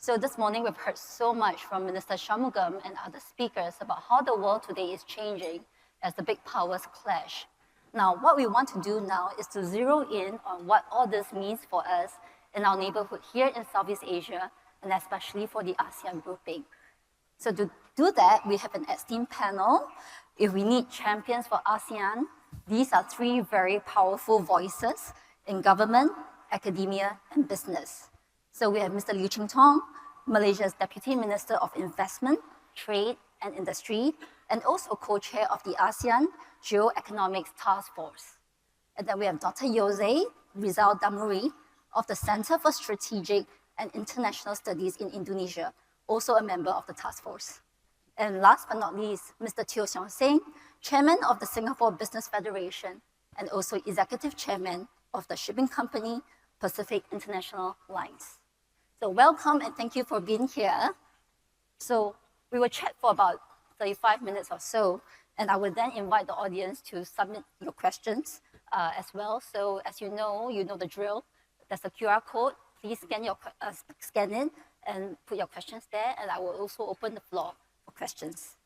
So this morning we've heard so much from Minister Shanmugam and other speakers about how the world today is changing as the big powers clash. Now, what we want to do now is to zero in on what all this means for us in our neighborhood here in Southeast Asia, and especially for the ASEAN grouping. So to do that, we have an esteemed panel. If we need champions for ASEAN, these are three very powerful voices in government, academia, and business. So we have Mr. Liu Ching-tong, Malaysia's Deputy Minister of Investment, Trade, and Industry, and also co-chair of the ASEAN Geoeconomics Task Force. And then we have Dr. Jose Rizal Damuri of the Center for Strategic and International Studies in Indonesia, also a member of the task force. And last but not least, Mr. Teo Siong Seng, Chairman of the Singapore Business Federation, and also Executive Chairman of the shipping company Pacific International Lines. So welcome and thank you for being here. So we will chat for about 35 minutes or so, and I will then invite the audience to submit your questions as well. So as you know the drill. There's a QR code. Please scan it and put your questions there, and I will also open the floor for questions.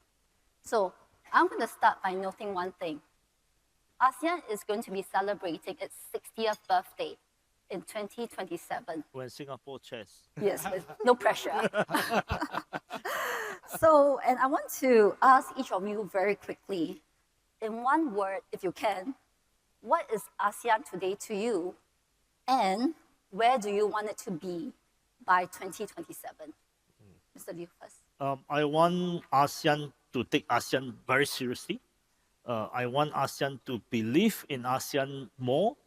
So I'm going to start by noting one thing. ASEAN is going to be celebrating its 60th birthday in 2027. When Singapore chairs. Yes, no pressure. So, and I want to ask each of you very quickly, in one word, if you can, what is ASEAN today to you, and where do you want it to be by 2027? Mr. Liu first. I want ASEAN to take ASEAN very seriously. I want ASEAN to believe in ASEAN more,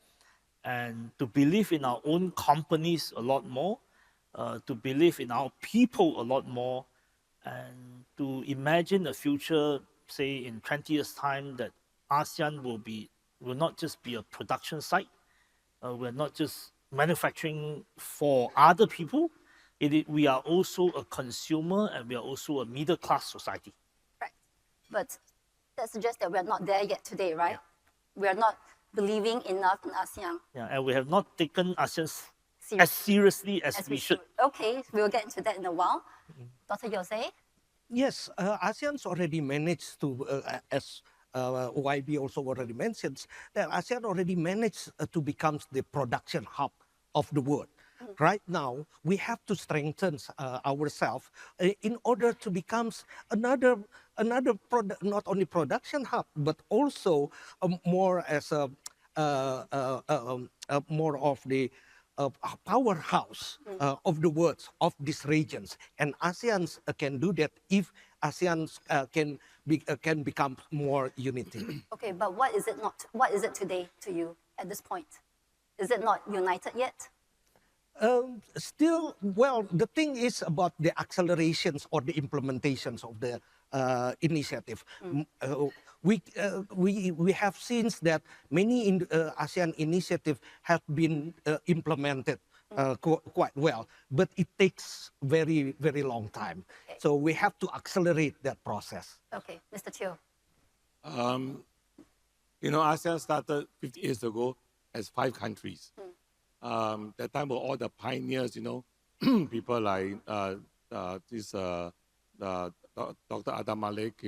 and to believe in our own companies a lot more, to believe in our people a lot more, and to imagine a future, say in 20 years' time, that ASEAN will not just be a production site, we're not just manufacturing for other people, we are also a consumer and we are also a middle-class society. Right, but that suggests that we're not there yet today, right? Yeah. We are not believing enough in ASEAN. Yeah, and we have not taken ASEAN as seriously as we should. Okay, we'll get into that in a while. Dr. Jose? Yes, ASEAN's already managed to, as YB also already mentions, that ASEAN already managed to become the production hub of the world. Right now, we have to strengthen ourselves in order to become another not only production hub, but also more as more of the powerhouse of the world, of these regions. And ASEAN can do that if ASEAN can become more unity. Okay, but what is it not? What is it today to you at this point? Is it not united yet? Still, well, the thing is about the accelerations or the implementations of the initiative. We have seen that many ASEAN initiatives have been implemented quite well, but it takes very, very long time. Okay. So we have to accelerate that process. Okay, Mr. Teo. ASEAN started 50 years ago as 5 countries. That time were all the pioneers, people like Dr. Adam Malik,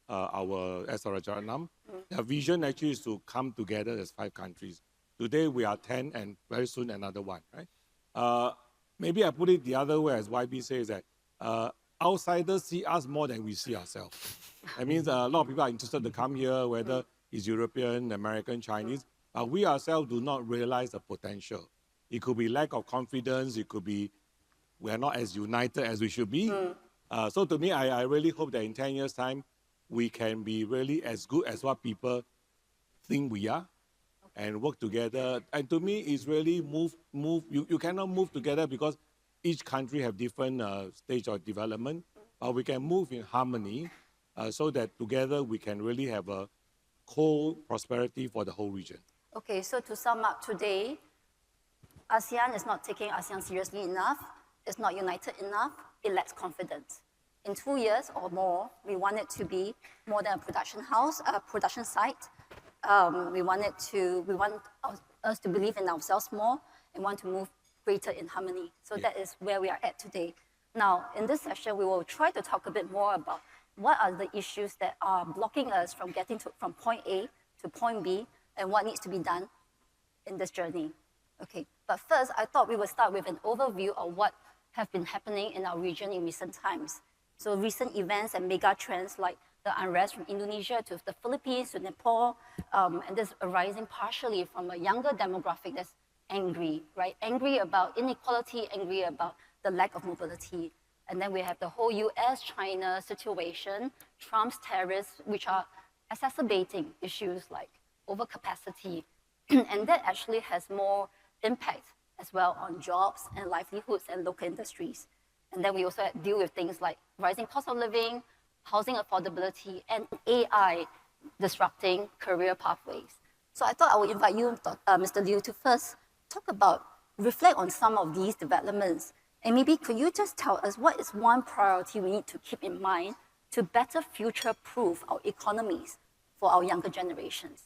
our S. Rajaratnam. Their vision actually is to come together as 5 countries. Today we are 10 and very soon another 1, right? Maybe I put it the other way, as YB says, that outsiders see us more than we see ourselves. That means a lot of people are interested to come here, whether it's European, American, Chinese, but we ourselves do not realize the potential. It could be lack of confidence, it could be we are not as united as we should be. So to me, I really hope that in 10 years' time, we can be really as good as what people think we are and work together. And to me, it's really move. You cannot move together because each country have different stage of development, but we can move in harmony so that together we can really have a co-prosperity for the whole region. Okay, so to sum up today, ASEAN is not taking ASEAN seriously enough, it's not united enough, it lacks confidence. In 2 years or more, we want it to be more than a production house, a production site. We want us to believe in ourselves more and want to move greater in harmony. So that is where we are at today. Now, in this session, we will try to talk a bit more about what are the issues that are blocking us from getting from point A to point B and what needs to be done in this journey. Okay, but first, I thought we would start with an overview of what have been happening in our region in recent times. So recent events and mega trends like the unrest from Indonesia to the Philippines to Nepal, and this arising partially from a younger demographic that's angry, right? Angry about inequality, angry about the lack of mobility. And then we have the whole US-China situation, Trump's tariffs, which are exacerbating issues like overcapacity. And that actually has more impact as well on jobs and livelihoods and local industries. And then we also deal with things like rising cost of living, housing affordability, and AI disrupting career pathways. So I thought I would invite you, Mr. Liu, to first reflect on some of these developments. And maybe could you just tell us what is one priority we need to keep in mind to better future-proof our economies for our younger generations?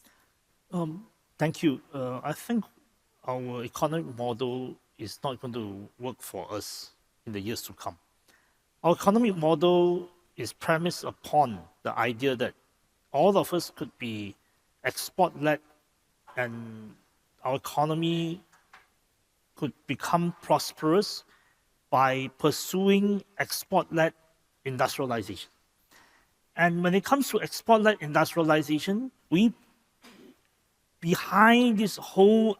Thank you. I think our economic model is not going to work for us in the years to come. Our economic model is premised upon the idea that all of us could be export-led and our economy could become prosperous by pursuing export-led industrialization. And when it comes to export-led industrialization, behind this whole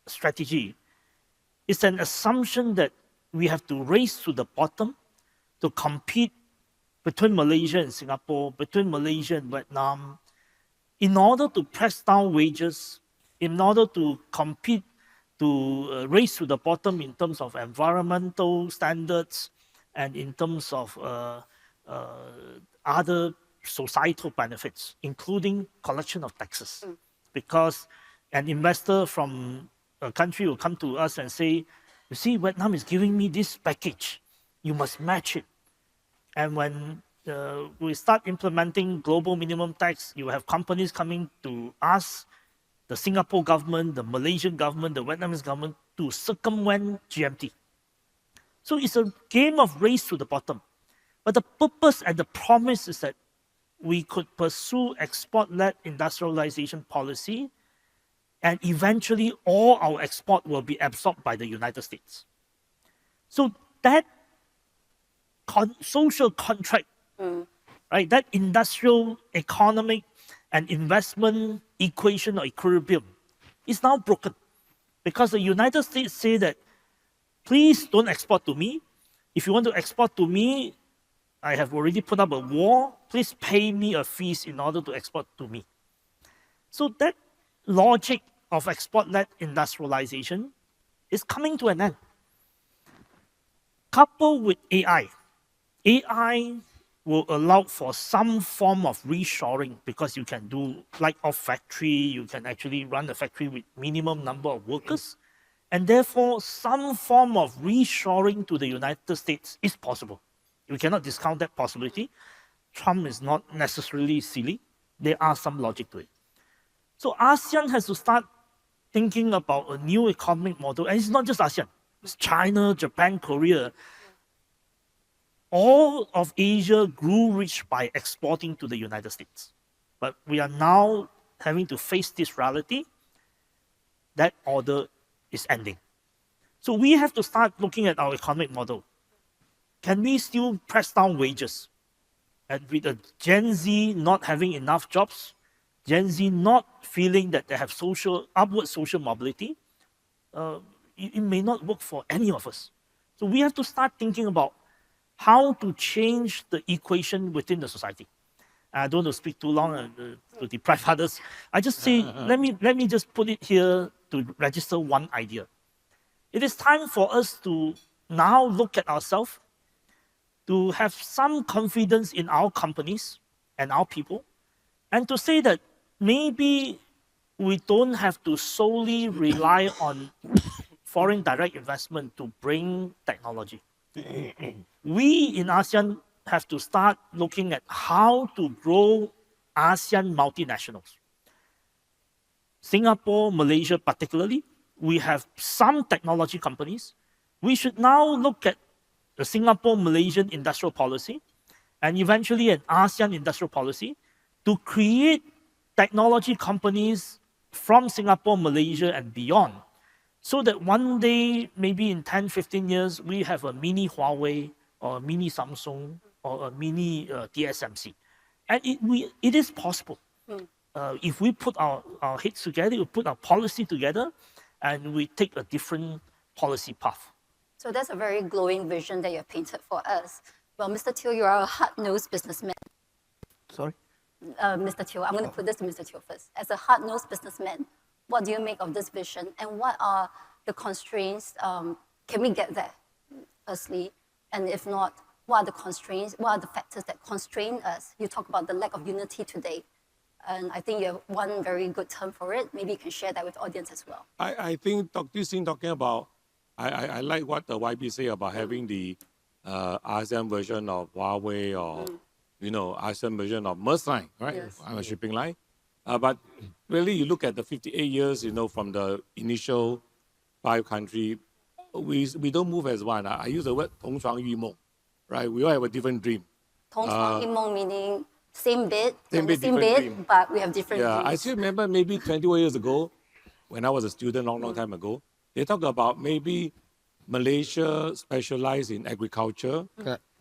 strategy is an assumption that we have to race to the bottom to compete between Malaysia and Singapore, between Malaysia and Vietnam, in order to press down wages, in order to compete, to race to the bottom in terms of environmental standards and in terms of other societal benefits, including collection of taxes. Because an investor from a country will come to us and say, you see, Vietnam is giving me this package, you must match it. And when we start implementing global minimum tax, you have companies coming to us, the Singapore government, the Malaysian government, the Vietnamese government, to circumvent GMT. So it's a game of race to the bottom. But the purpose and the promise is that we could pursue export-led industrialization policy, and eventually all our export will be absorbed by the United States. So that social contract, right, that industrial, economic, and investment equation or equilibrium is now broken because the United States say that, please don't export to me. If you want to export to me, I have already put up a wall. Please pay me a fees in order to export to me. So that logic of export-led industrialization is coming to an end. Coupled with AI will allow for some form of reshoring because you can do like off factory, you can actually run the factory with minimum number of workers, and therefore some form of reshoring to the United States is possible. We cannot discount that possibility. Trump is not necessarily silly. There are some logic to it. So ASEAN has to start thinking about a new economic model, and it's not just ASEAN. It's China, Japan, Korea. All of Asia grew rich by exporting to the United States. But we are now having to face this reality. That order is ending. So we have to start looking at our economic model. Can we still press down wages? And with a Gen Z not having enough jobs, Gen Z not feeling that they have upward social mobility, it may not work for any of us. So we have to start thinking about how to change the equation within the society. I don't want to speak too long and to deprive others. I just say, let me just put it here to register one idea. It is time for us to now look at ourselves, to have some confidence in our companies and our people, and to say that maybe we don't have to solely rely on foreign direct investment to bring technology. We in ASEAN have to start looking at how to grow ASEAN multinationals. Singapore, Malaysia particularly, we have some technology companies. We should now look at the Singapore-Malaysian industrial policy and eventually an ASEAN industrial policy to create technology companies from Singapore, Malaysia, and beyond, so that one day, maybe in 10, 15 years, we have a mini Huawei or a mini Samsung or a mini TSMC. And it is possible. If we put our heads together, we put our policy together, and we take a different policy path. So that's a very glowing vision that you have painted for us. Well, Mr. Teo, you are a hard-nosed businessman. Sorry? Mr. Teo, I'm going to put this to Mr. Teo first. As a hard-nosed businessman, what do you make of this vision, and what are the constraints? Can we get there, firstly? And if not, what are the constraints? What are the factors that constrain us? You talk about the lack of unity today, and I think you have one very good term for it. Maybe you can share that with the audience as well. I think talking about, I like what the YB say about having the ASEAN version of Huawei or ASEAN version of Maersk Line, right? Yes. I'm a shipping line. But really, you look at the 58 years, from the initial 5 countries, we don't move as one. I use the word 同床异梦, right? We all have a different dream. 同床异梦 meaning same bed, Same bed, same different bed, dream. but we have different Yeah, dreams. I still remember maybe 21 years ago, when I was a student, long time ago, they talked about maybe Malaysia specialized in agriculture,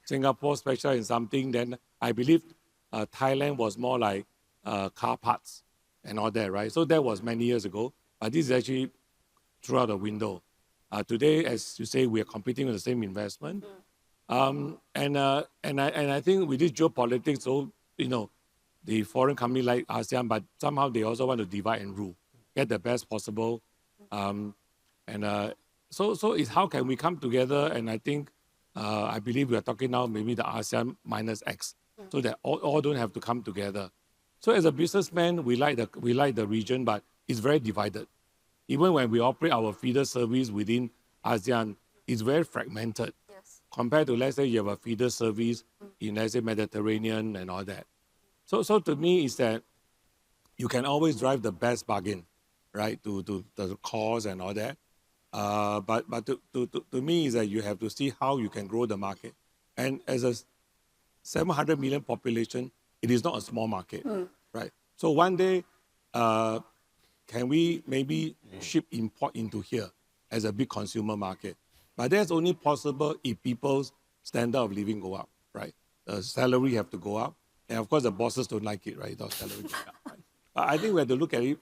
Singapore specialized in something. Then I believe Thailand was more like car parts and all that, right? So that was many years ago. But this is actually throughout the window. Today, as you say, we are competing with the same investment. And I think with this geopolitics, so, the foreign company like ASEAN, but somehow they also want to divide and rule, get the best possible. So it's how can we come together? And I think, I believe we are talking now maybe the ASEAN minus X, so that all don't have to come together. So as a businessman, we like the region, but it's very divided. Even when we operate our feeder service within ASEAN, it's very fragmented. Yes. Compared to, let's say, you have a feeder service in, let's say, Mediterranean and all that. So to me, is that you can always drive the best bargain, right, to the cost and all that. But to me, is that you have to see how you can grow the market. And as a 700 million population, it is not a small market, right? So one day, can we maybe import into here as a big consumer market? But that's only possible if people's standard of living go up, right? The salary have to go up. And of course, the bosses don't like it, right? The salary go up, right? But I think we have to look at it,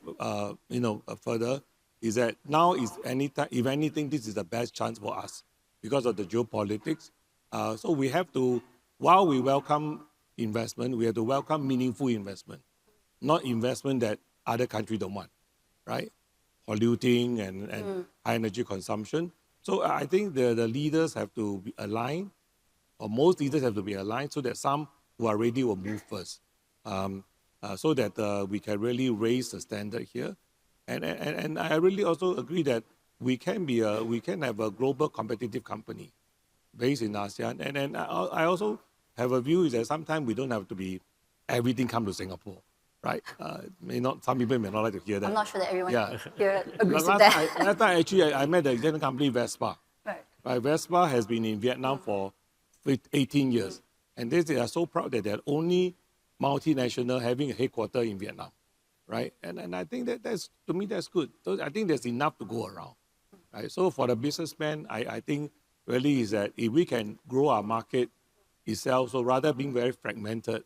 further, is that now is if anything, this is the best chance for us because of the geopolitics. So we have to, while we welcome investment, we have to welcome meaningful investment, not investment that other countries don't want, right? Polluting and high energy consumption. So I think the leaders have to be aligned, or most leaders have to be aligned, so that some who are ready will move first, so that we can really raise the standard here. And I really also agree that we can have a global competitive company based in ASEAN. And I also have a view is that sometimes we don't have to be everything come to Singapore, right? Some people may not like to hear that. I'm not sure that everyone Yeah. here agrees with that. Last time actually I met the Italian company Vespa. Right. Vespa has been in Vietnam for 18 years. And they are so proud that they're only multinational having a headquarters in Vietnam, right? And I think to me, that's good. So I think there's enough to go around, right? So for the businessman, I think really is that if we can grow our market itself, so rather being very fragmented,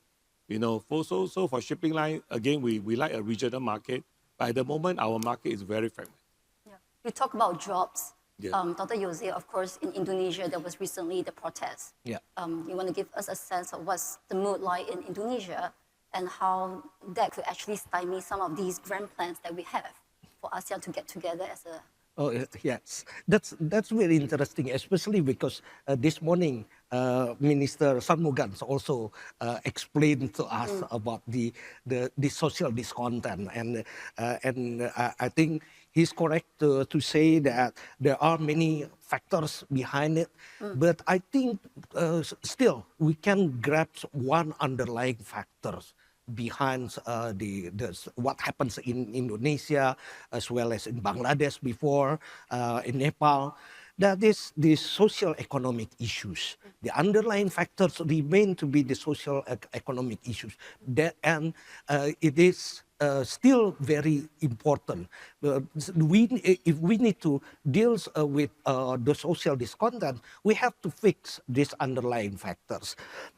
for shipping line, again, we like a regional market, but at the moment, our market is very fragmented. Yeah. You talk about jobs. Yeah. Dr. Jose, of course, in Indonesia, there was recently the protest. Yeah. You want to give us a sense of what's the mood like in Indonesia and how that could actually stymie some of these grand plans that we have for ASEAN to get together as a... Oh, yes. That's very interesting, especially because this morning, Minister Shanmugam also explained to us about the social discontent. And I think he's correct to say that there are many factors behind it. But I think still we can grasp one underlying factor behind what happens in Indonesia as well as in Bangladesh before, in Nepal. That is the social economic issues. The underlying factors remain to be the social economic issues. And it is still very important. If we need to deal with the social discontent, we have to fix these underlying factors.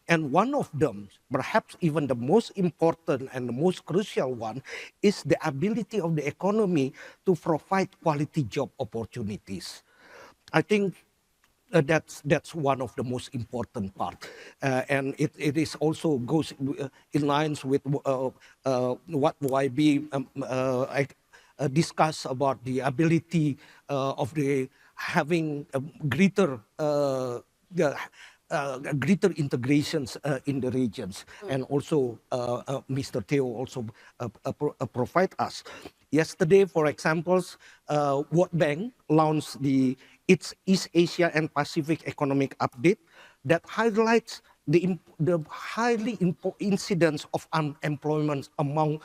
And one of them, perhaps even the most important and the most crucial one, is the ability of the economy to provide quality job opportunities. I think that's one of the most important part, and it is also goes in lines with what YB discussed about the ability of the having greater greater integrations in the regions, and also Mr. Theo also provide us. Yesterday, for example, World Bank launched its East Asia and Pacific Economic Update that highlights the highly incidence of unemployment among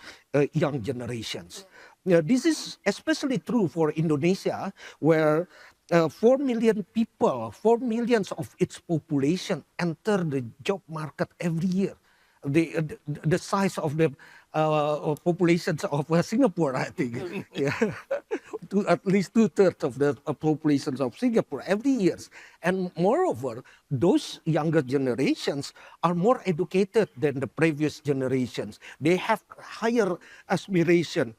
young generations. This is especially true for Indonesia, where 4 million people, 4 millions of its population enter the job market every year. The size of the populations of Singapore, I think, yeah. At least 2/3 of the populations of Singapore every year. And moreover, those younger generations are more educated than the previous generations. They have higher aspiration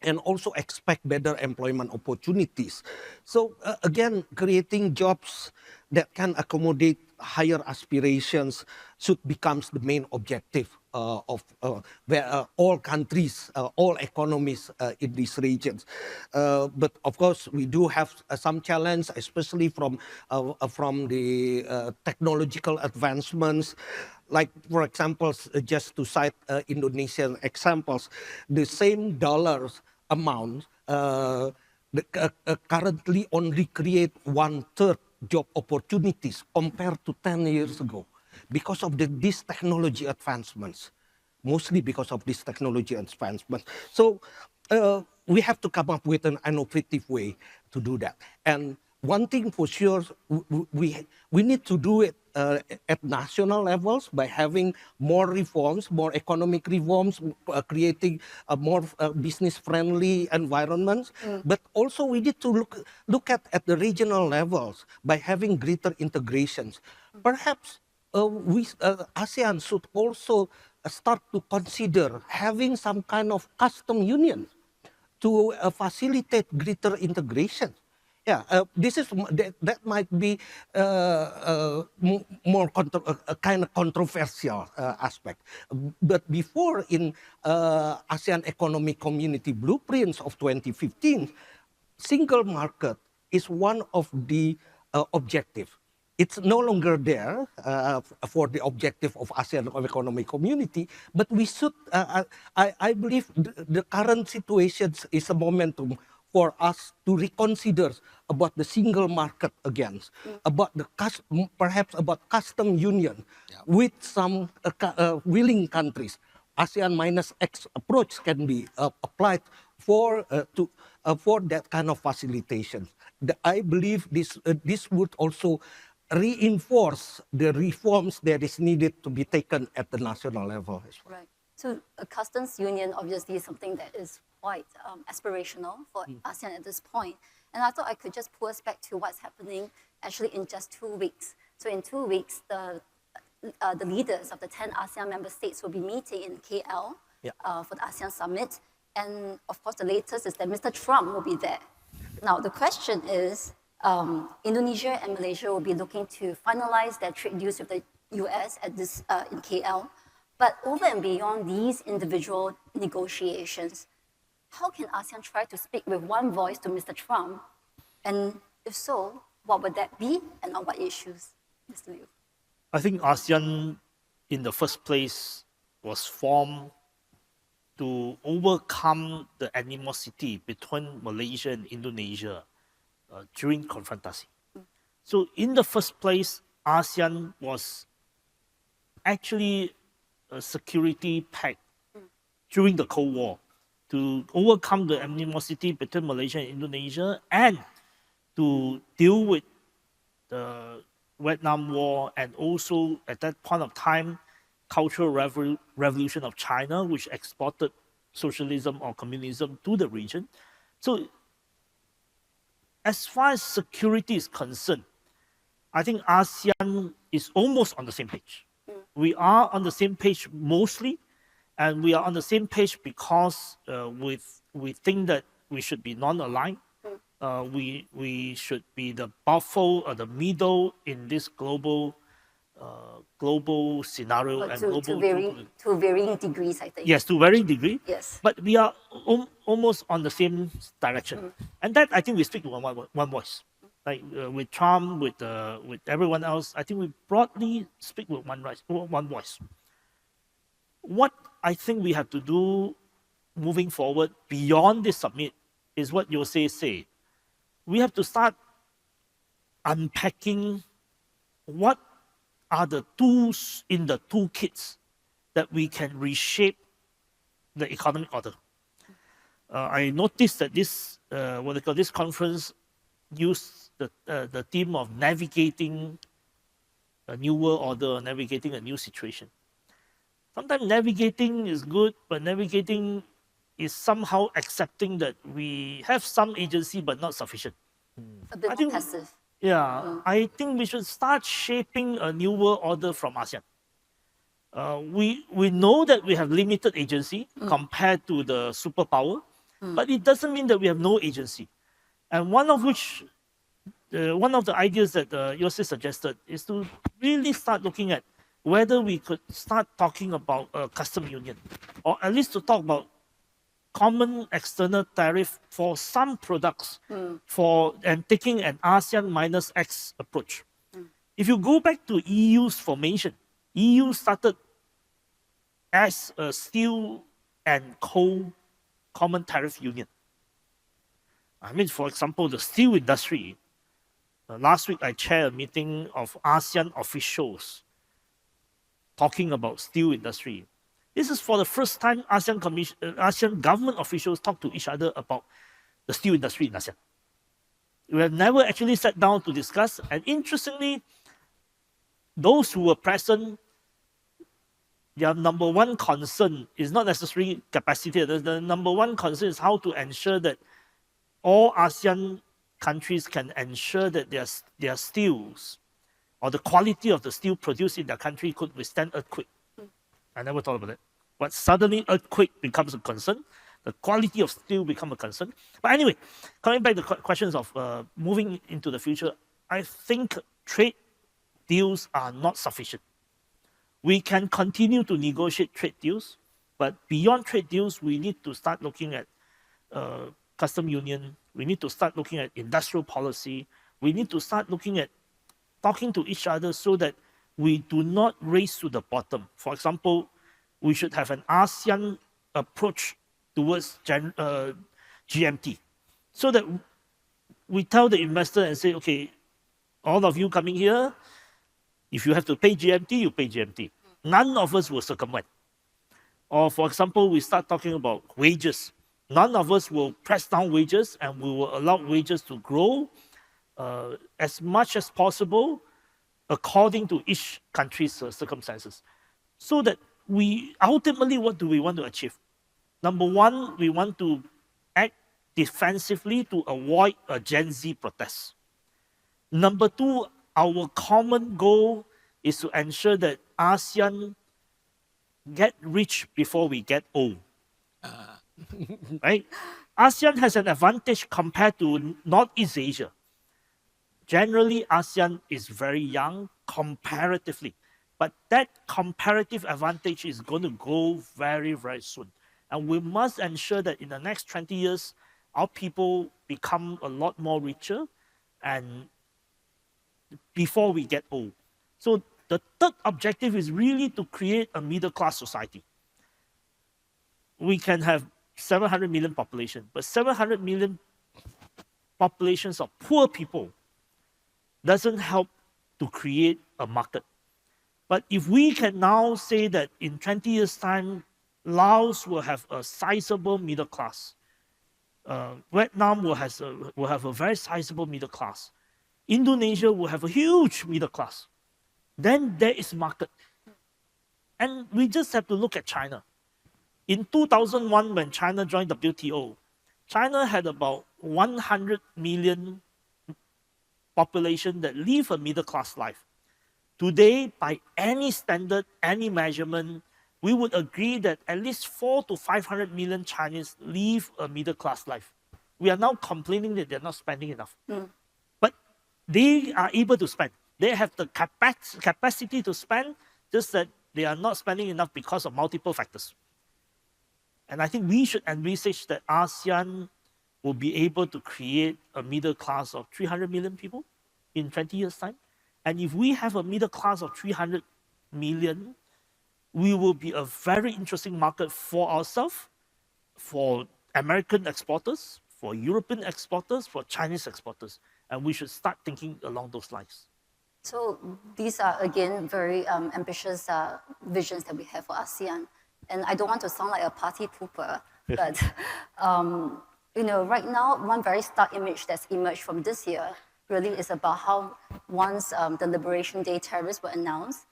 and also expect better employment opportunities. So again, creating jobs that can accommodate higher aspirations should become the main objective of all countries, all economies in these regions. But of course, we do have some challenge, especially from the technological advancements. Like, for example, just to cite Indonesian examples, the same dollars amount currently only create 1/3 job opportunities compared to 10 years ago because of these technology advancements, mostly because of this technology advancements. So we have to come up with an innovative way to do that. And one thing for sure, we need to do it at national levels by having more reforms, more economic reforms, creating a more business-friendly environments. But also we need to look at the regional levels by having greater integrations. Perhaps ASEAN should also start to consider having some kind of custom union to facilitate greater integration. Yeah, this is that might be more kind of controversial aspect. But before, in ASEAN Economic Community blueprints of 2015, single market is one of the objectives. It's no longer there for the objective of ASEAN Economic Community, but we should, I believe the current situation is a momentum for us to reconsider about the single market again, about perhaps about custom union with some willing countries. ASEAN minus X approach can be applied for that kind of facilitation. I believe this would also reinforce the reforms that is needed to be taken at the national level as well. Right. So a customs union obviously is something that is quite aspirational for ASEAN at this point. And I thought I could just pull us back to what's happening actually in just 2 weeks. So in 2 weeks, the leaders of the 10 ASEAN member states will be meeting in KL for the ASEAN summit. And of course, the latest is that Mr. Trump will be there. Now, the question is, Indonesia and Malaysia will be looking to finalize their trade deals with the US at this in KL. But over and beyond these individual negotiations, how can ASEAN try to speak with one voice to Mr. Trump? And if so, what would that be and on what issues, Mr. Liu? I think ASEAN, in the first place, was formed to overcome the animosity between Malaysia and Indonesia during confrontation. So in the first place, ASEAN was actually a security pact during the Cold War, to overcome the animosity between Malaysia and Indonesia, and to deal with the Vietnam War, and also at that point of time, Cultural Revolution of China, which exported socialism or communism to the region. So as far as security is concerned, I think ASEAN is almost on the same page. We are on the same page mostly, and we are on the same page because we think that we should be non-aligned. We should be the buffer or the middle in this global scenario, But and to varying degrees, I think. yes, to varying degree. Yes. But we are almost on the same direction, and that I think we speak with one voice. Like with Trump, with everyone else, I think we broadly speak with one voice. What I think we have to do moving forward beyond this summit is what Jose said. We have to start unpacking what are the tools in the toolkits that we can reshape the economic order. I noticed that this this conference used the theme of navigating a new world order, navigating a new situation. Sometimes navigating is good, but navigating is somehow accepting that we have some agency but not sufficient. A bit more passive. Yeah, I think we should start shaping a new world order from ASEAN. We know that we have limited agency compared to the superpower, but it doesn't mean that we have no agency. And one of the ideas that Jose suggested is to really start looking at whether we could start talking about a custom union, or at least to talk about common external tariff for some products, and taking an ASEAN minus X approach. If you go back to EU's formation, EU started as a steel and coal common tariff union. I mean, for example, the steel industry. Last week, I chaired a meeting of ASEAN officials talking about steel industry. This is for the first time ASEAN government officials talk to each other about the steel industry in ASEAN. We have never actually sat down to discuss, and interestingly, those who were present, their number one concern is not necessarily capacity. The number one concern is how to ensure that all ASEAN countries can ensure that their steels, or the quality of the steel produced in their country, could withstand earthquake. I never thought about it. But suddenly earthquake becomes a concern. The quality of steel becomes a concern. But anyway, coming back to the questions of moving into the future, I think trade deals are not sufficient. We can continue to negotiate trade deals, but beyond trade deals, we need to start looking at custom union. We need to start looking at industrial policy. We need to start looking at talking to each other so that we do not race to the bottom. For example, we should have an ASEAN approach towards GMT, so that we tell the investor and say, okay, all of you coming here, if you have to pay GMT, you pay GMT. None of us will circumvent. Or for example, we start talking about wages. None of us will press down wages, and we will allow wages to grow as much as possible according to each country's circumstances. So that ultimately, what do we want to achieve? Number one, we want to act defensively to avoid a Gen Z protest. Number two, our common goal is to ensure that ASEAN get rich before we get old. Right? ASEAN has an advantage compared to Northeast Asia. Generally, ASEAN is very young comparatively, but that comparative advantage is going to go very, very soon. And we must ensure that in the next 20 years, our people become a lot more richer, and before we get old. So the third objective is really to create a middle-class society. We can have 700 million population, but 700 million populations of poor people doesn't help to create a market. But if we can now say that in 20 years' time, Laos will have a sizable middle class. Vietnam will have a very sizable middle class. Indonesia will have a huge middle class. Then there is market. And we just have to look at China. In 2001, when China joined WTO, China had about 100 million population that live a middle class life. Today, by any standard, any measurement, we would agree that at least 400 to 500 million Chinese live a middle class life. We are now complaining that they're not spending enough. But they are able to spend. They have the capacity to spend, just that they are not spending enough because of multiple factors. And I think we should envisage that ASEAN will be able to create a middle class of 300 million people in 20 years' time. And if we have a middle class of 300 million, we will be a very interesting market for ourselves, for American exporters, for European exporters, for Chinese exporters. And we should start thinking along those lines. So these are, again, very ambitious visions that we have for ASEAN. And I don't want to sound like a party pooper, but right now, one very stark image that's emerged from this year really is about how once the Liberation Day tariffs were announced,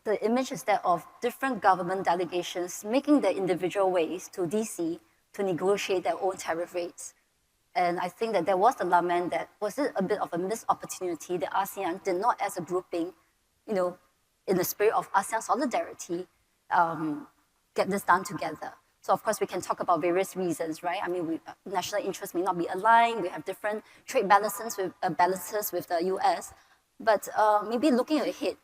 the image is that of different government delegations making their individual ways to DC to negotiate their own tariff rates. And I think that there was the lament that was it a bit of a missed opportunity that ASEAN did not, as a grouping, in the spirit of ASEAN solidarity, get this done together. So of course we can talk about various reasons, right? I mean, national interests may not be aligned. We have different trade balances with the US. But maybe looking ahead,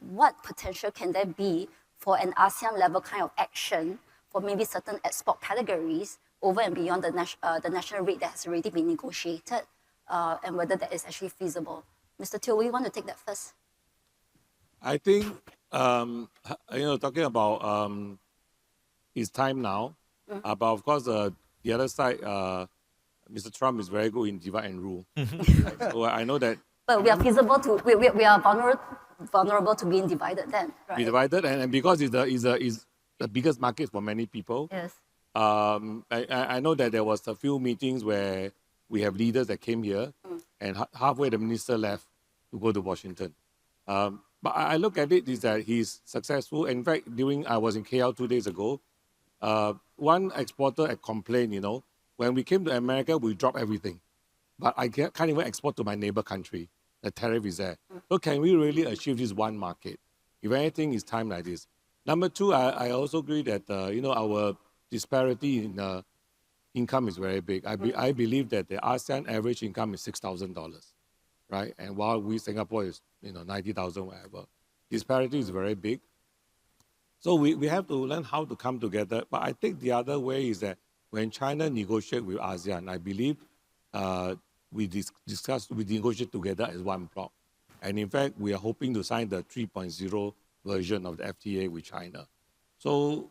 what potential can there be for an ASEAN level kind of action for maybe certain export categories over and beyond the national rate that has already been negotiated, and whether that is actually feasible? Mr. Teo, you want to take that first? I think, talking about it's time now, but of course, the other side, Mr. Trump is very good in divide and rule. Right? So I know that. But we are feasible to, we are vulnerable to being divided then, right? Be divided, and because it's the biggest market for many people. Yes. I know that there was a few meetings where we have leaders that came here, and halfway the minister left to go to Washington. But I look at it is that he's successful. In fact, I was in KL 2 days ago, one exporter had complained, when we came to America, we dropped everything. But I can't even export to my neighbor country. The tariff is there. So can we really achieve this one market? If anything, it's time like this. Number two, I also agree that, our disparity in income is very big. I believe that the ASEAN average income is $6,000, right? And while Singapore is, 90,000, whatever. Disparity is very big. So we have to learn how to come together. But I think the other way is that when China negotiates with ASEAN, I believe we negotiate together as one bloc. And in fact, we are hoping to sign the 3.0 version of the FTA with China. So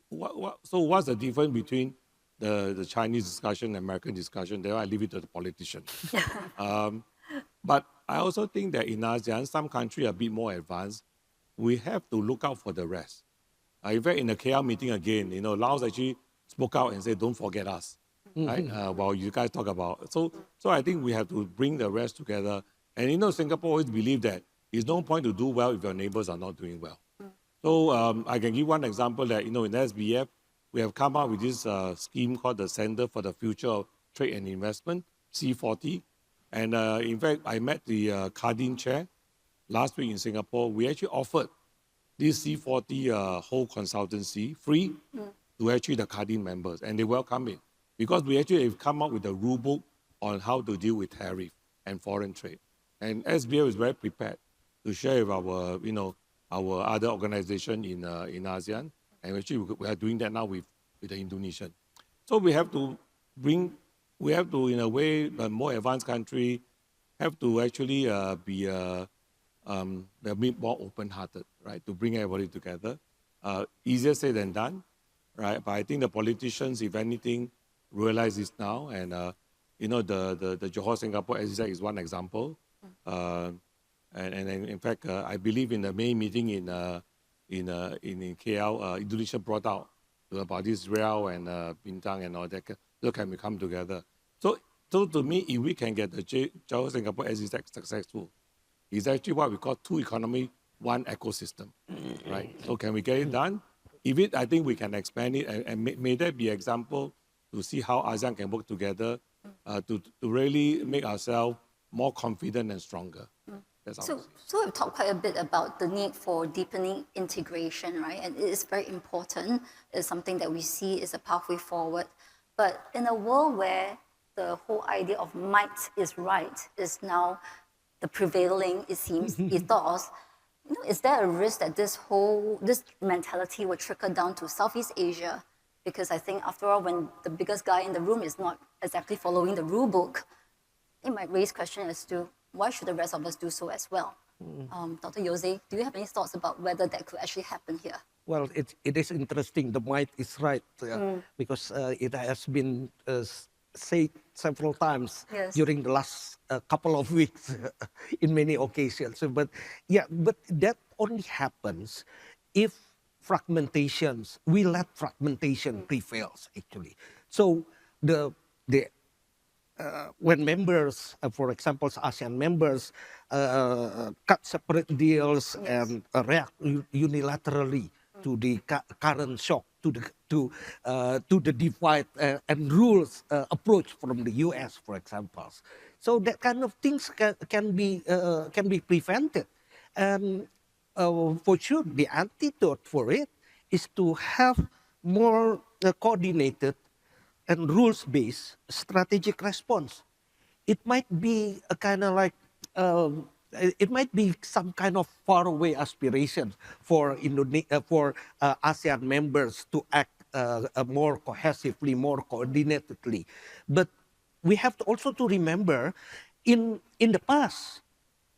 what's the difference between the Chinese discussion and American discussion? There I leave it to the politician. But I also think that in ASEAN, some countries are a bit more advanced. We have to look out for the rest. In fact, in the KL meeting again, Laos actually spoke out and said, don't forget us. Right? While you guys talk about. So I think we have to bring the rest together. And Singapore always believe that there's no point to do well if your neighbors are not doing well. So I can give one example that, in SBF, we have come up with this scheme called the Center for the Future of Trade and Investment, C40. And in fact, I met the Cardin chair last week in Singapore. We actually offered this C40 whole consultancy free to actually the Cardin members, and they welcome it. Because we actually have come up with a rule book on how to deal with tariff and foreign trade. And SBF is very prepared to share with our other organization in ASEAN. And actually we are doing that now with the Indonesian. So we have to, in a way, the more advanced country have to actually be a bit more open-hearted, right? To bring everybody together. Easier said than done, right? But I think the politicians, if anything, realize this now, and the Johor Singapore, as you said, is one example. And in fact, I believe in the May meeting in in KL, Indonesia brought out about this Riau and Bintang and all that. So can we come together? So to me, if we can get the Johor Singapore SEZ successful, it's actually what we call two economy, one ecosystem, right? So can we get it done? If it, I think we can expand it, and may that be example to see how ASEAN can work together to really make ourselves more confident and stronger. That's all. So we've talked quite a bit about the need for deepening integration, right? And it is very important. It's something that we see is a pathway forward. But in a world where the whole idea of might is right is now the prevailing, it seems, ethos, is there a risk that this mentality will trickle down to Southeast Asia? Because I think, after all, when the biggest guy in the room is not exactly following the rule book, it might raise questions as to why should the rest of us do so as well? Dr. Jose, do you have any thoughts about whether that could actually happen here? Well, it is interesting. The might is right because it has been said several times during the last couple of weeks in many occasions. But that only happens if we let fragmentation prevails, actually. So when members, for example, ASEAN members, cut separate deals and react unilaterally to the current shock, to the divide and rules approach from the US, for example. So that kind of things can be prevented, and for sure the antidote for it is to have more coordinated and rules-based strategic response. It might be a kind of like, it might be some kind of faraway aspiration for ASEAN members to act more cohesively, more coordinatedly. But we have to also to remember, in the past,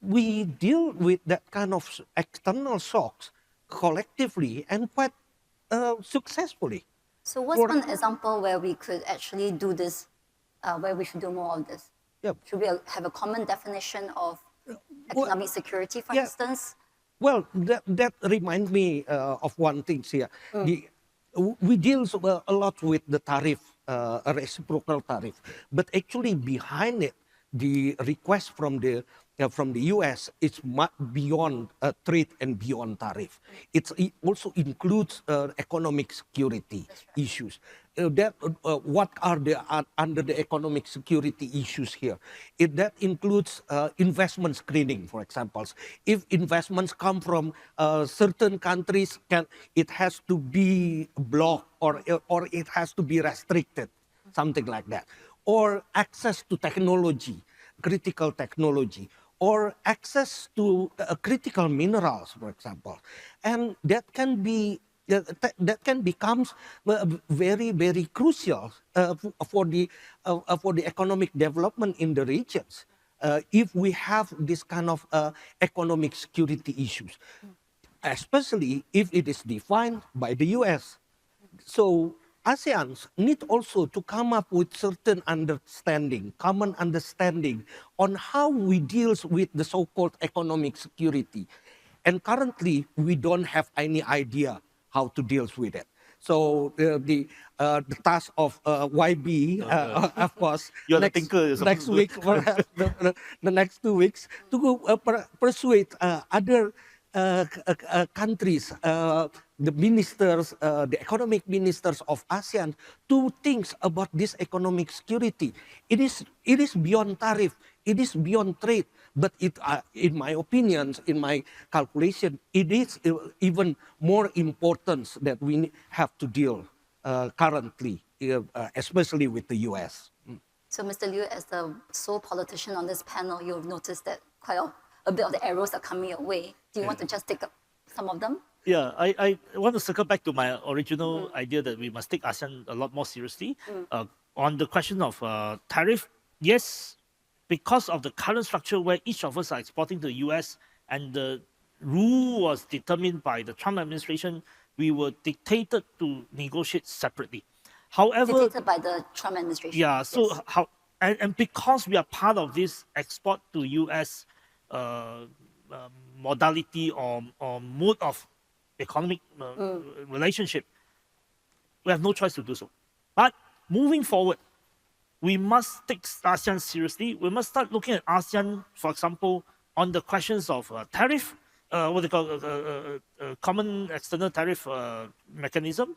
we deal with that kind of external shocks collectively and quite successfully. So what's one example where we could actually do this, where we should do more of this? Yeah. Should we have a common definition of economic security, for instance? Well, that reminds me of one thing here. We deal a lot with the tariff, a reciprocal tariff, but actually behind it, the request from the US is much beyond trade and beyond tariff. It also includes economic security issues. What are under the economic security issues here? That includes investment screening, for example. If investments come from certain countries, it has to be blocked or it has to be restricted, something like that. Or access to technology, critical technology, or access to critical minerals, for example, and that can become very, very crucial for the economic development in the regions if we have this kind of economic security issues, especially if it is defined by the US. So ASEAN need also to come up with certain common understanding on how we deal with the so-called economic security. And currently, we don't have any idea how to deal with it. So the task of YB, of course, next week, perhaps the next 2 weeks, to persuade other countries, the ministers, the economic ministers of ASEAN, to think about this economic security. It is beyond tariff, it is beyond trade, but in my opinion, in my calculation, it is even more important that we have to deal currently, especially with the US. So, Mr. Liu, as the sole politician on this panel, you'll notice that quite a bit of the arrows are coming your way. Do you want to just take up some of them? Yeah, I want to circle back to my original idea that we must take ASEAN a lot more seriously. On the question of tariff, yes, because of the current structure where each of us are exporting to the US and the rule was determined by the Trump administration, we were dictated to negotiate separately. However, dictated by the Trump administration. Yeah, so yes. And because we are part of this export to US modality or mode of economic relationship, we have no choice to do so. But moving forward, we must take ASEAN seriously. We must start looking at ASEAN, for example, on the questions of tariff, what they call common external tariff mechanism,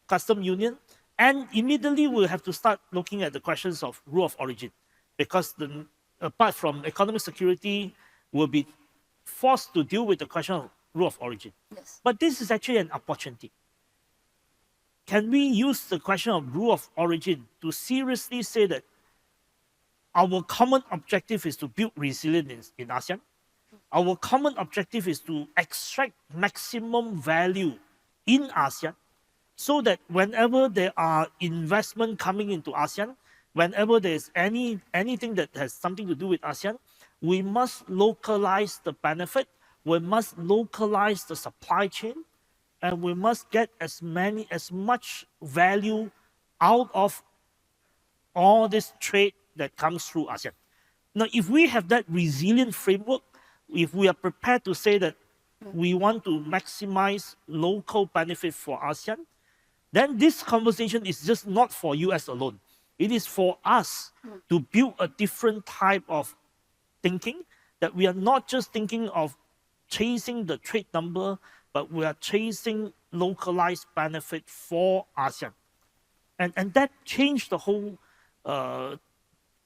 custom union, and immediately we'll have to start looking at the questions of rule of origin, because apart from economic security, we'll be forced to deal with the question of rule of origin. Yes. But this is actually an opportunity. Can we use the question of rule of origin to seriously say that our common objective is to build resilience in ASEAN? Our common objective is to extract maximum value in ASEAN, so that whenever there are investment coming into ASEAN, whenever there's anything that has something to do with ASEAN, we must localize the benefit, we must localize the supply chain, and we must get as much value out of all this trade that comes through ASEAN. Now, if we have that resilient framework, if we are prepared to say that we want to maximize local benefit for ASEAN, then this conversation is just not for US alone. It is for us to build a different type of thinking, that we are not just thinking of chasing the trade number, but we are chasing localized benefit for ASEAN. And that changed the whole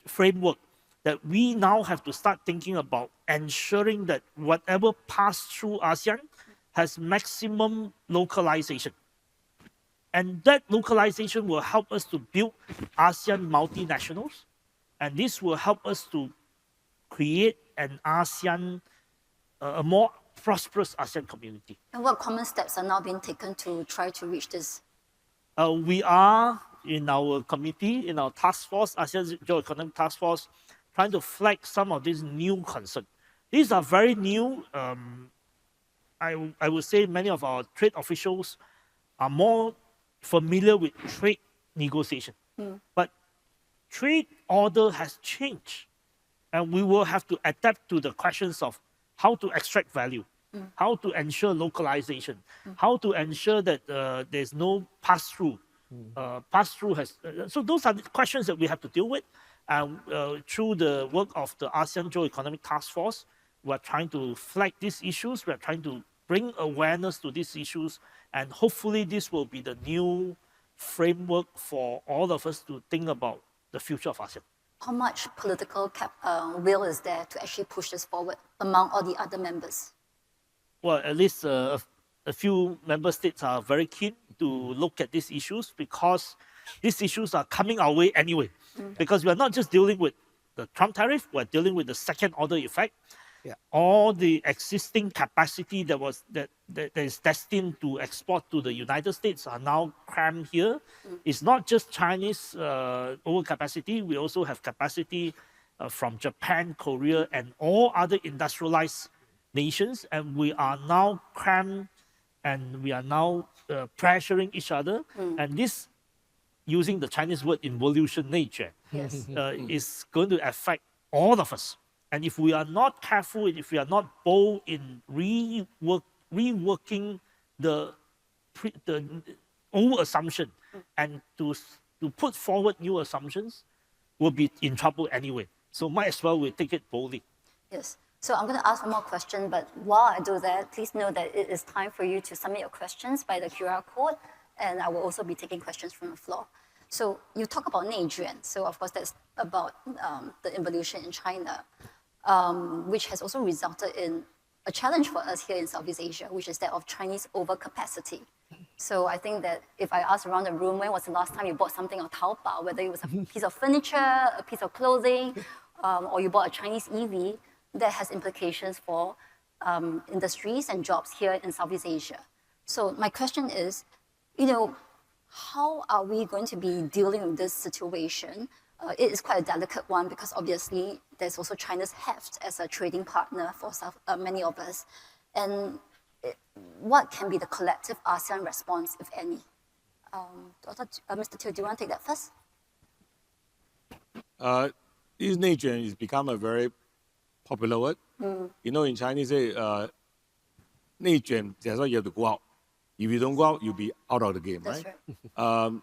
framework, that we now have to start thinking about ensuring that whatever passes through ASEAN has maximum localization. And that localization will help us to build ASEAN multinationals, and this will help us to create an ASEAN, a more prosperous ASEAN community. And what common steps are now being taken to try to reach this? We are in our committee, in our task force, ASEAN Geo-Economic Task Force, trying to flag some of these new concerns. These are very new. I would say many of our trade officials are more familiar with trade negotiation. But trade order has changed, and we will have to adapt to the questions of how to extract value, how to ensure localization, how to ensure that there's no pass-through. Pass-through so those are the questions that we have to deal with. And through the work of the ASEAN Geo-Economic Task Force, we're trying to flag these issues, we're trying to bring awareness to these issues, and hopefully this will be the new framework for all of us to think about the future of ASEAN. How much political will is there to actually push this forward among all the other members? Well, at least a few member states are very keen to look at these issues, because these issues are coming our way anyway. Because we are not just dealing with the Trump tariff, we're dealing with the second order effect. Yeah. All the existing capacity that is destined to export to the United States are now crammed here. It's not just Chinese overcapacity. We also have capacity from Japan, Korea, and all other industrialized nations. And we are now crammed, and we are now pressuring each other. And this, using the Chinese word involution nature, Yes. is going to affect all of us. And if we are not careful, if we are not bold in reworking the old assumption and to put forward new assumptions, we'll be in trouble anyway. So might as well we take it boldly. Yes. So I'm going to ask one more question, but while I do that, please know that it is time for you to submit your questions by the QR code, and I will also be taking questions from the floor. So you talk about 内卷, so of course that's about the involution in China, which has also resulted in a challenge for us here in Southeast Asia, which is that of Chinese overcapacity. So I think that if I ask around the room, when was the last time you bought something on Taobao, whether it was a piece of furniture, a piece of clothing, or you bought a Chinese EV, that has implications for industries and jobs here in Southeast Asia. So my question is, how are we going to be dealing with this situation? It is quite a delicate one, because obviously there's also China's heft as a trading partner for many of us. And what can be the collective ASEAN response, if any? Mr. Teo, do you want to take that first? This 内卷 has become a very popular word. In Chinese, say, 内卷, that's why you have to go out. If you don't go out, you'll be out of the game, That's right? right.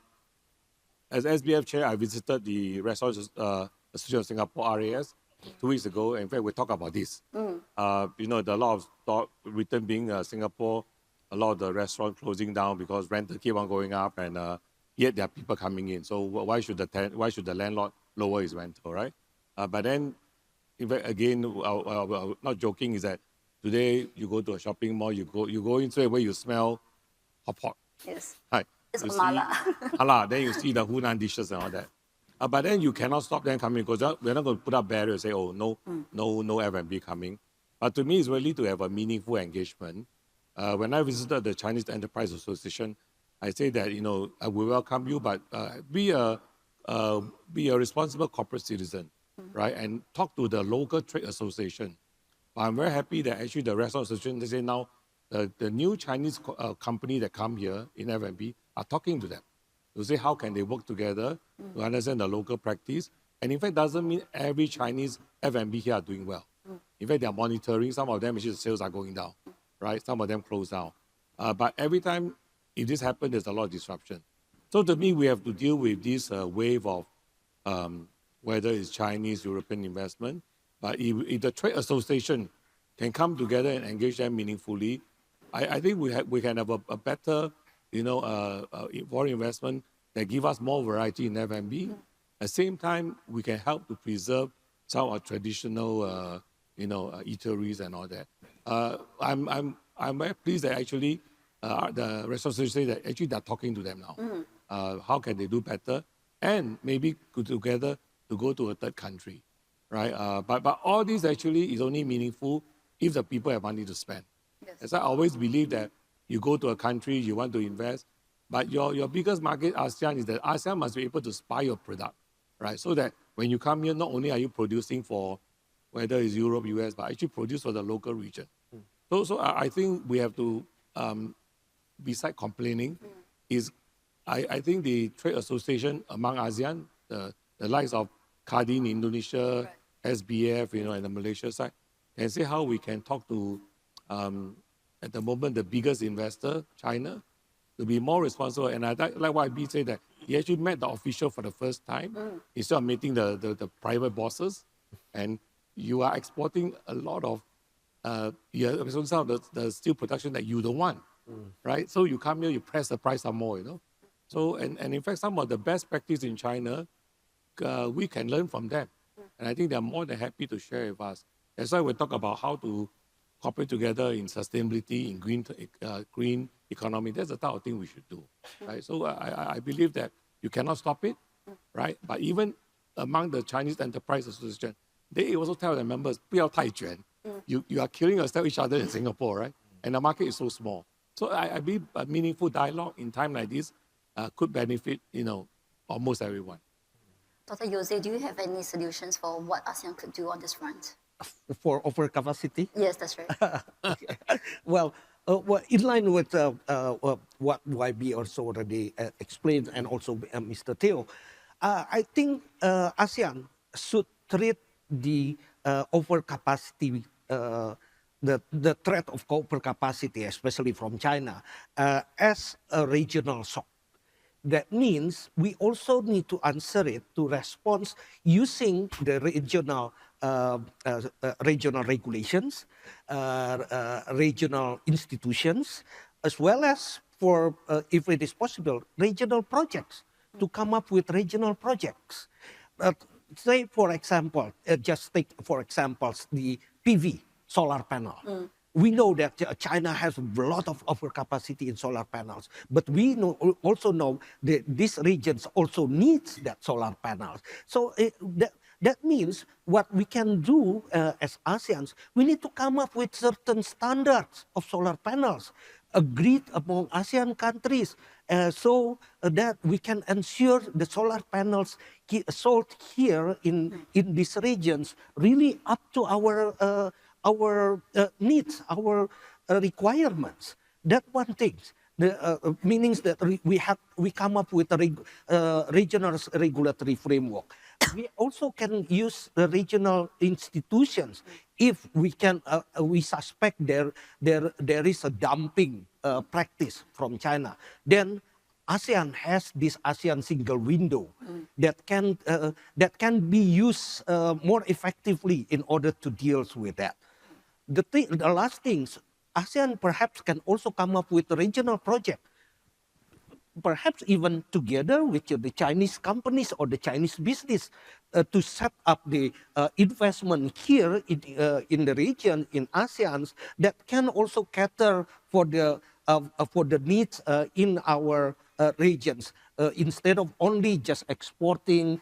As SBF chair, I visited the Restaurant Association of Singapore, RAS, 2 weeks ago. In fact, we talk about this. There are a lot of talk written being Singapore, a lot of the restaurants closing down because rental keep on going up, and yet there are people coming in. So why should the landlord lower his rental, right? But then, in fact, again, not joking, is that today you go to a shopping mall, you go into where you smell hot pot. Yes. Right. It's You mala. mala, then you see the Hunan dishes and all that. But then you cannot stop them coming because we're not going to put up barriers and say, oh, no F&B coming. But to me, it's really to have a meaningful engagement. When I visited the Chinese Enterprise Association, I say that, we welcome you, but be a responsible corporate citizen, right? And talk to the local trade association. But I'm very happy that actually the restaurant association, they say now, the new Chinese company that come here in F&B are talking to them to say how can they work together to understand the local practice. And in fact, doesn't mean every Chinese F&B here are doing well. In fact, they are monitoring. Some of them, actually, the sales are going down, right? Some of them close down. But every time, if this happens, there's a lot of disruption. So to me, we have to deal with this wave of whether it's Chinese, European investment. But if the trade association can come together and engage them meaningfully, I think we can have a better, foreign investment that give us more variety in F&B. At the same time, we can help to preserve some of our traditional, eateries and all that. I'm very pleased that actually the restaurant association that actually they're talking to them now. How can they do better? And maybe go together to go to a third country, right? But all this actually is only meaningful if the people have money to spend. Yes. As I always believe that you go to a country, you want to invest, but your biggest market, ASEAN, is that ASEAN must be able to spy your product, right? So that when you come here, not only are you producing for whether it's Europe, US, but actually produce for the local region. So I think we have to, beside complaining, I think the trade association among ASEAN, the likes of Kadin, Indonesia, SBF, and the Malaysia side, can say how we can talk to, at the moment, the biggest investor, China, to be more responsible. And I like what IB said, that he actually met the official for the first time instead of meeting the private bosses. And you are exporting a lot of some of the steel production that you don't want, right? So you come here, you press the price some more, So, and in fact, some of the best practice in China, we can learn from them. And I think they're more than happy to share with us. That's why we talk about how to cooperate together in sustainability, in green economy. That's the type of thing we should do, right? So I believe that you cannot stop it, right? But even among the Chinese Enterprise Association, they also tell their members, 不要太卷. You are killing yourself each other in Singapore, right? And the market is so small. So I believe a meaningful dialogue in time like this could benefit, almost everyone. Dr. Jose, do you have any solutions for what ASEAN could do on this front? For overcapacity? Yes, that's right. Well, in line with what YB also already explained, and also Mr. Teo, I think ASEAN should treat the overcapacity, the threat of overcapacity, especially from China, as a regional shock. That means we also need to answer it, to respond using the regional regulations, regional institutions, as well as for, if it is possible, regional projects, to come up with regional projects. Say, for example, just take, for example, the PV, solar panel. We know that China has a lot of overcapacity in solar panels, but we also know that these regions also need that solar panels. So that means what we can do as ASEANs, we need to come up with certain standards of solar panels agreed among ASEAN countries, so that we can ensure the solar panels sold here in these regions really up to our needs, our requirements. That one thing. Meanings that we come up with a regional regulatory framework. We also can use the regional institutions if we can. We suspect there is a dumping practice from China, then ASEAN has this ASEAN single window that can be used more effectively in order to deal with that. The last things, ASEAN perhaps can also come up with a regional project, perhaps even together with the Chinese companies or the Chinese business to set up the investment here in the region, in ASEAN, that can also cater for the needs in our regions. Instead of only just exporting,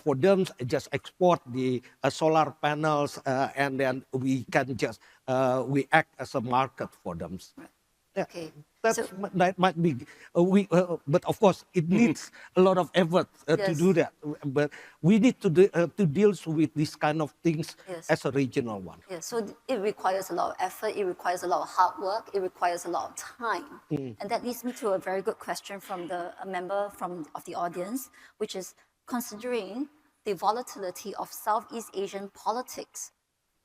for them just export the solar panels and then we can just, we act as a market for them. Yeah, Okay. that might be, but of course it needs a lot of effort to Yes. do that. But we need to deal with these kind of things Yes. as a regional one. Yeah, so it requires a lot of effort, it requires a lot of hard work, it requires a lot of time. And that leads me to a very good question from a member of the audience, which is considering the volatility of Southeast Asian politics,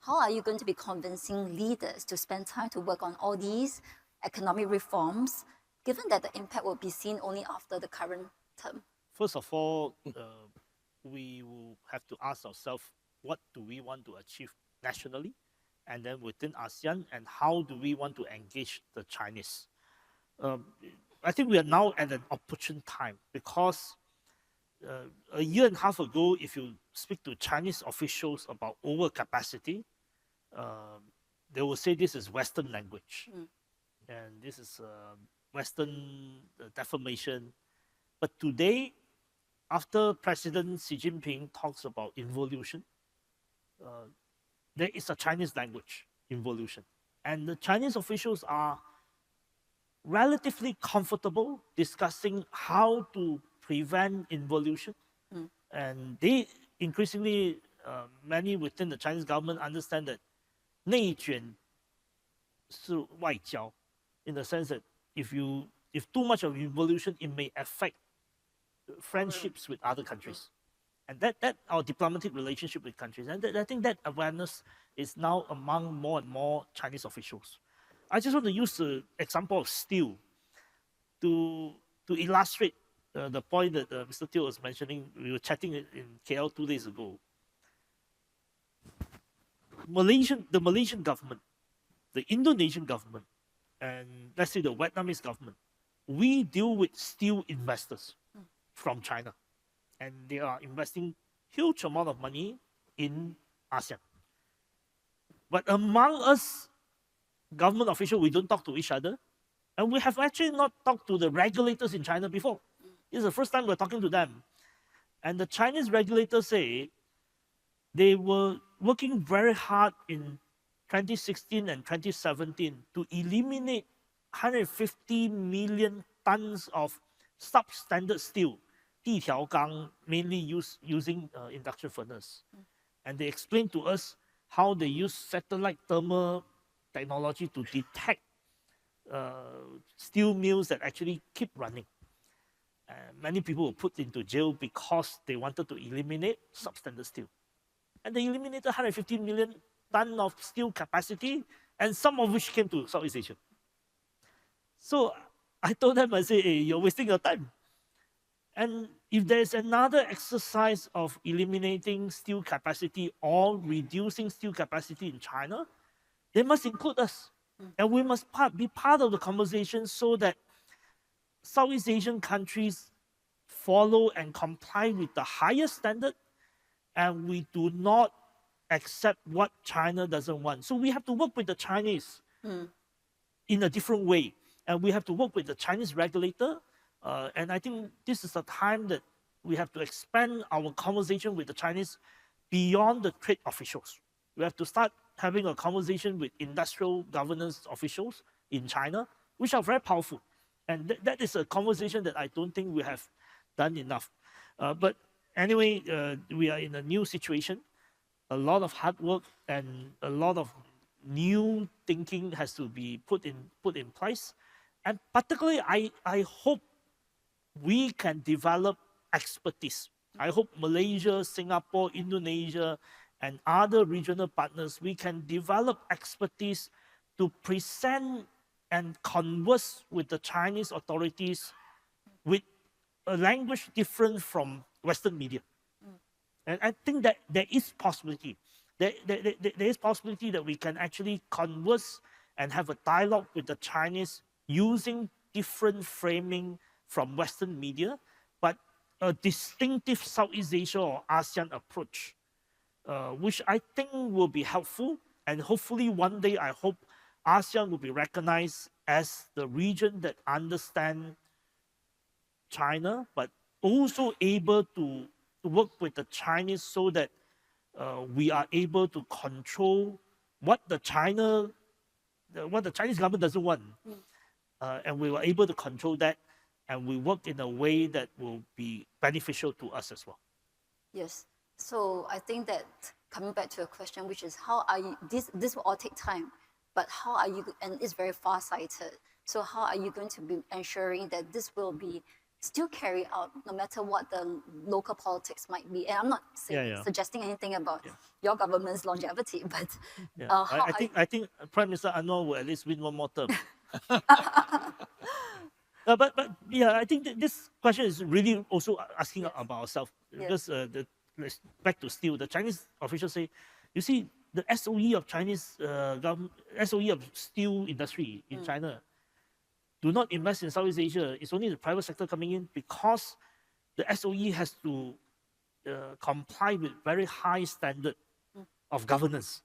how are you going to be convincing leaders to spend time to work on all these economic reforms, given that the impact will be seen only after the current term? First of all, we will have to ask ourselves, what do we want to achieve nationally, and then within ASEAN, and how do we want to engage the Chinese? I think we are now at an opportune time because a year and a half ago, if you speak to Chinese officials about overcapacity, they will say this is Western language. And this is Western defamation. But today, after President Xi Jinping talks about involution, there is a Chinese language, involution. And the Chinese officials are relatively comfortable discussing how to prevent involution. And they increasingly, many within the Chinese government understand that 内卷是外交, in the sense that if too much of involution, it may affect friendships with other countries. And that our diplomatic relationship with countries. And I think that awareness is now among more and more Chinese officials. I just want to use the example of steel to illustrate the point that Mr. Teo was mentioning. We were chatting in KL 2 days ago. The Malaysian government, the Indonesian government, and let's say the Vietnamese government, we deal with steel investors from China. And they are investing huge amount of money in ASEAN. But among us, government officials, we don't talk to each other. And we have actually not talked to the regulators in China before. This is the first time we're talking to them. And the Chinese regulators say they were working very hard in 2016 and 2017 to eliminate 150 million tons of substandard steel, 地条钢, mainly using induction furnace. And they explained to us how they use satellite thermal technology to detect steel mills that actually keep running. Many people were put into jail because they wanted to eliminate substandard steel. And they eliminated 150 million tons of steel capacity, and some of which came to Southeast Asia. So I told them, I said, hey, you're wasting your time. And if there's another exercise of eliminating steel capacity or reducing steel capacity in China, they must include us. And we must be part of the conversation so that Southeast Asian countries follow and comply with the highest standard, and we do not accept what China doesn't want. So we have to work with the Chinese in a different way. And we have to work with the Chinese regulator. And I think this is a time that we have to expand our conversation with the Chinese beyond the trade officials. We have to start having a conversation with industrial governance officials in China, which are very powerful. And that is a conversation that I don't think we have done enough. But anyway, we are in a new situation. A lot of hard work and a lot of new thinking has to be put in place. And particularly, I hope we can develop expertise. I hope Malaysia, Singapore, Indonesia, and other regional partners, we can develop expertise to present and converse with the Chinese authorities with a language different from Western media. And I think that there is possibility. There is possibility that we can actually converse and have a dialogue with the Chinese using different framing from Western media, but a distinctive Southeast Asia or ASEAN approach, which I think will be helpful. And hopefully one day, I hope ASEAN will be recognized as the region that understands China, but also able to work with the Chinese so that we are able to control what the Chinese government doesn't want. And we were able to control that, and we work in a way that will be beneficial to us as well. Yes. So I think that coming back to your question, which is how are you, this will all take time, but how are you, and it's very far-sighted, so how are you going to be ensuring that this will be still carried out no matter what the local politics might be? And I'm not suggesting anything about your government's longevity, but I think Prime Minister Anwar will at least win one more term. But yeah, I think this question is really also asking about ourselves, because back to steel, the Chinese officials say, you see, the SOE of Chinese government, SOE of steel industry in China, do not invest in Southeast Asia. It's only the private sector coming in, because the SOE has to comply with very high standard of governance.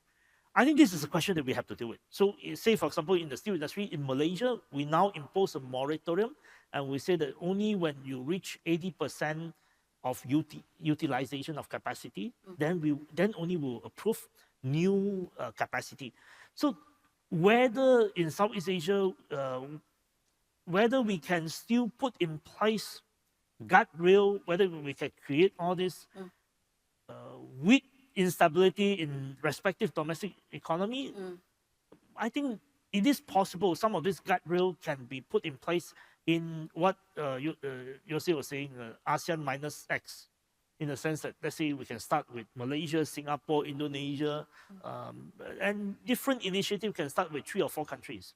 I think this is a question that we have to deal with. So say, for example, in the steel industry in Malaysia, we now impose a moratorium, and we say that only when you reach 80% of utilization of capacity, then only we'll approve new capacity. So whether in Southeast Asia, whether we can still put in place guardrail, whether we can create all this with instability in respective domestic economy, I think it is possible some of this guardrail can be put in place in what Yossi was saying, ASEAN minus X, in the sense that, let's say, we can start with Malaysia, Singapore, Indonesia, and different initiatives can start with 3 or 4 countries.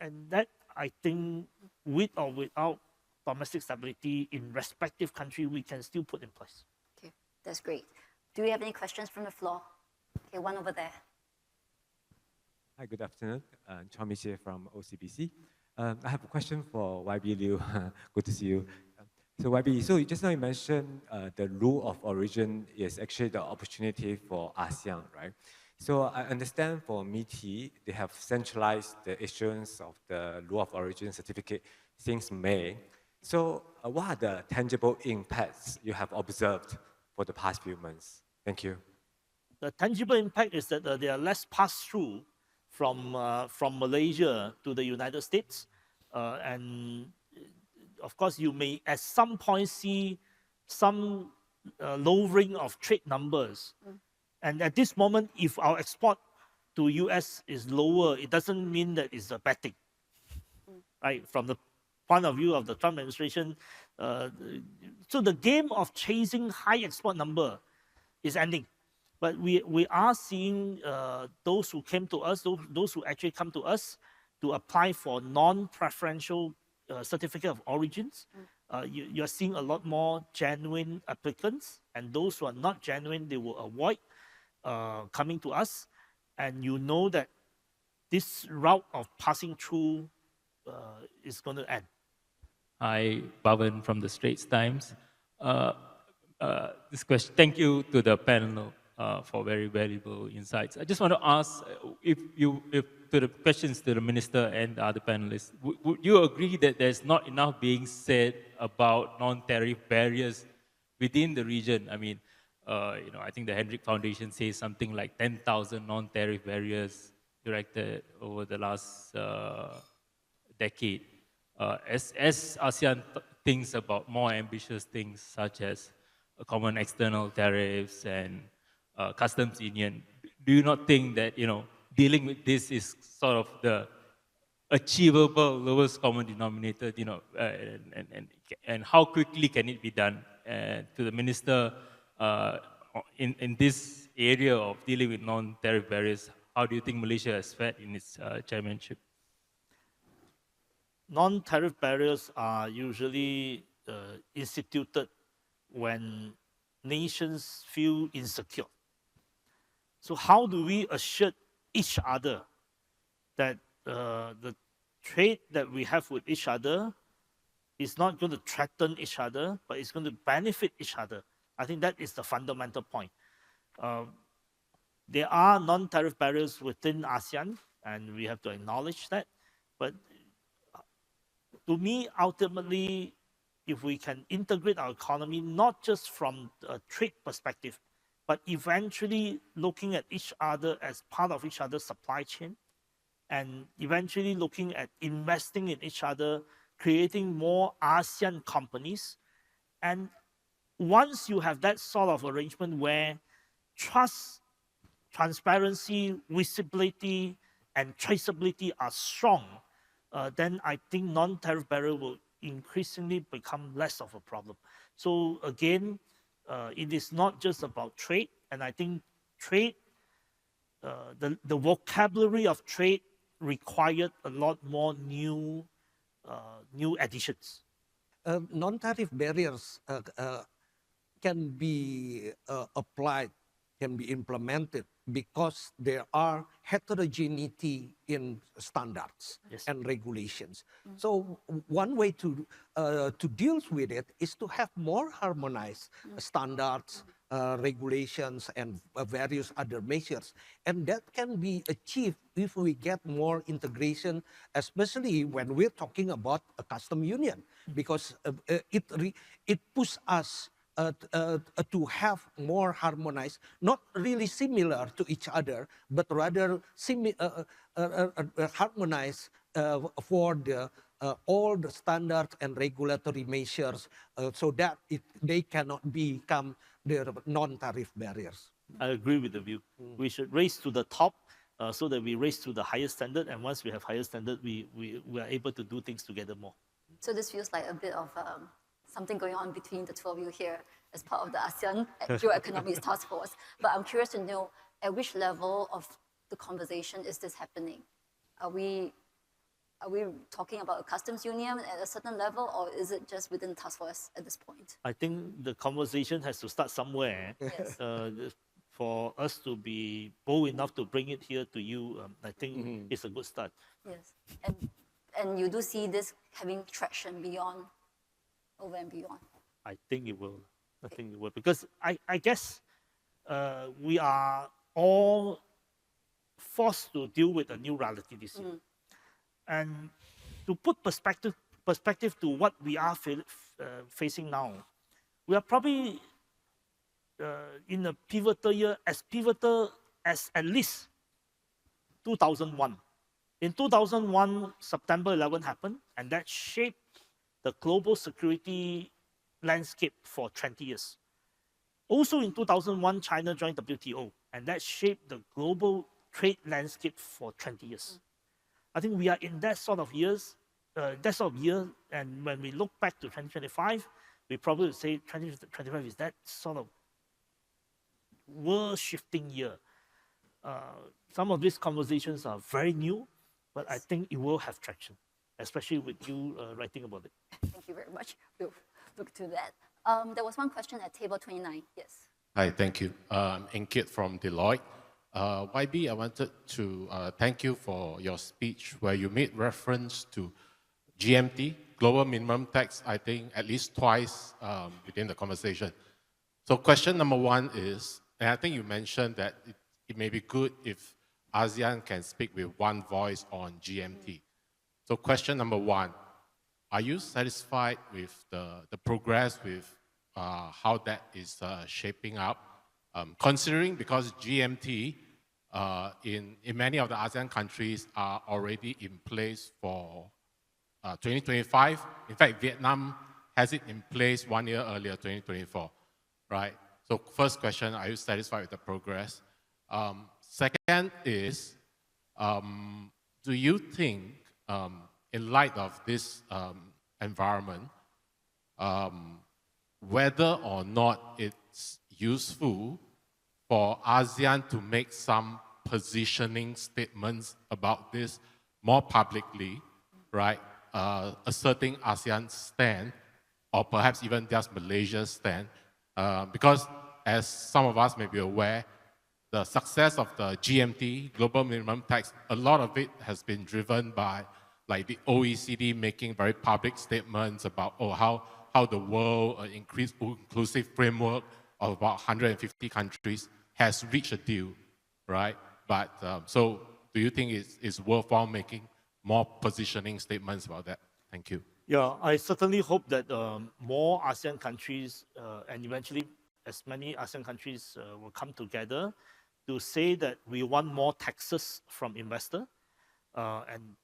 And that, I think, with or without domestic stability in respective country, we can still put in place. Okay, that's great. Do we have any questions from the floor? Okay, one over there. Hi, good afternoon. Chong Michie from OCBC. I have a question for YB Liu. Good to see you. So YB, so just now you mentioned the rule of origin is actually the opportunity for ASEAN, right? So I understand for MITI, they have centralized the issuance of the rule of origin certificate since May. So what are the tangible impacts you have observed for the past few months? Thank you. The tangible impact is that there are less pass-through from Malaysia to the United States. And of course, you may at some point see some lowering of trade numbers. And at this moment, if our export to US is lower, it doesn't mean that it's a bad thing, right? From the point of view of the Trump administration, so the game of chasing high export number is ending. But we are seeing those who came to us, those who actually come to us to apply for non-preferential certificate of origins. You're seeing a lot more genuine applicants, and those who are not genuine, they will avoid coming to us. And you know that this route of passing through is going to end. Hi, Bhavan from the Straits Times. This question, thank you to the panel for very valuable insights. I just want to ask if to the questions to the minister and the other panelists, would you agree that there's not enough being said about non-tariff barriers within the region? I mean, I think the Hendrik Foundation says something like 10,000 non-tariff barriers erected over the last decade. As ASEAN thinks about more ambitious things such as common external tariffs and customs union, do you not think that dealing with this is sort of the achievable lowest common denominator? And how quickly can it be done? To the minister, in this area of dealing with non-tariff barriers, how do you think Malaysia has fared in its chairmanship? non-tariff barriers are usually instituted when nations feel insecure. So how do we assure each other that the trade that we have with each other is not going to threaten each other, but it's going to benefit each other? I think that is the fundamental point. There are non-tariff barriers within ASEAN, and we have to acknowledge that. But to me, ultimately, if we can integrate our economy, not just from a trade perspective, but eventually looking at each other as part of each other's supply chain, and eventually looking at investing in each other, creating more ASEAN companies. And once you have that sort of arrangement where trust, transparency, visibility, and traceability are strong, then I think non-tariff barrier will increasingly become less of a problem. So again, it is not just about trade, and I think trade, the vocabulary of trade required a lot more new additions. Non-tariff barriers can be applied, can be implemented because there are heterogeneity in standards and regulations. So one way to deal with it is to have more harmonized standards, regulations, and various other measures. And that can be achieved if we get more integration, especially when we're talking about a custom union, because it pushes us to have more harmonized, not really similar to each other, but rather harmonized for all the standards and regulatory measures, so that they cannot become the non-tariff barriers. I agree with the view. We should race to the top so that we race to the higher standard, and once we have higher standard, we are able to do things together more. So this feels like a bit of something going on between the two of you here as part of the ASEAN Geo-Economics Task Force. But I'm curious to know, at which level of the conversation is this happening? Are we talking about a customs union at a certain level, or is it just within the task force at this point? I think the conversation has to start somewhere. Yes. For us to be bold enough to bring it here to you, I think it's a good start. Yes. And you do see this having traction beyond, over and beyond? I think it will. I think it will. Because I guess we are all forced to deal with a new reality this year. And to put perspective to what we are facing now, we are probably in a pivotal year, as pivotal as at least 2001. In 2001, September 11 happened, and that shaped the global security landscape for 20 years. Also in 2001, China joined WTO, and that shaped the global trade landscape for 20 years. I think we are in that sort of year, and when we look back to 2025, we probably would say 2025 is that sort of world-shifting year. Some of these conversations are very new, but I think it will have traction, especially with you writing about it. Thank you very much. We'll look to that. There was one question at table 29. Yes. Hi, thank you. Inkit from Deloitte. YB, I wanted to thank you for your speech where you made reference to GMT, Global Minimum Tax, I think at least twice within the conversation. So question number one is, and I think you mentioned that it may be good if ASEAN can speak with one voice on GMT. So question number one, are you satisfied with the progress with how that is shaping up? Considering because GMT in many of the ASEAN countries are already in place for 2025. In fact, Vietnam has it in place 1 year earlier, 2024, right? So first question, are you satisfied with the progress? Second is, do you think, in light of this environment, whether or not it's useful for ASEAN to make some positioning statements about this more publicly, right? asserting ASEAN's stand, or perhaps even just Malaysia's stand, because as some of us may be aware, the success of the GMT, Global Minimum Tax, a lot of it has been driven by like the OECD making very public statements about how the world inclusive framework of about 150 countries has reached a deal, right? But so do you think it's worthwhile making more positioning statements about that? Thank you. Yeah, I certainly hope that more ASEAN countries and eventually as many ASEAN countries will come together to say that we want more taxes from investors. And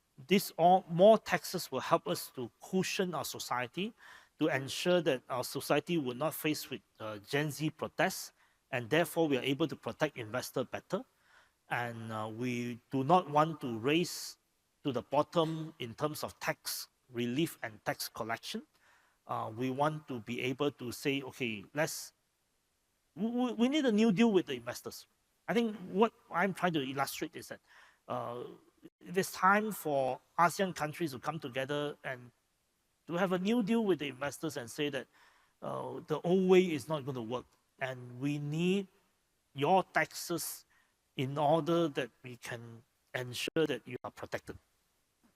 more taxes will help us to cushion our society, to ensure that our society will not face with Gen Z protests, and therefore we are able to protect investors better. And we do not want to race to the bottom in terms of tax relief and tax collection. We want to be able to say, okay, we need a new deal with the investors. I think what I'm trying to illustrate is that it is time for ASEAN countries to come together and to have a new deal with the investors and say that the old way is not going to work. And we need your taxes in order that we can ensure that you are protected.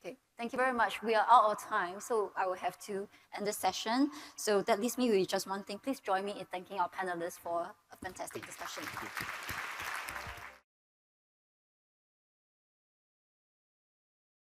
Okay, thank you very much. We are out of time, so I will have to end the session. So that leaves me with just one thing. Please join me in thanking our panelists for a fantastic discussion. Thank you.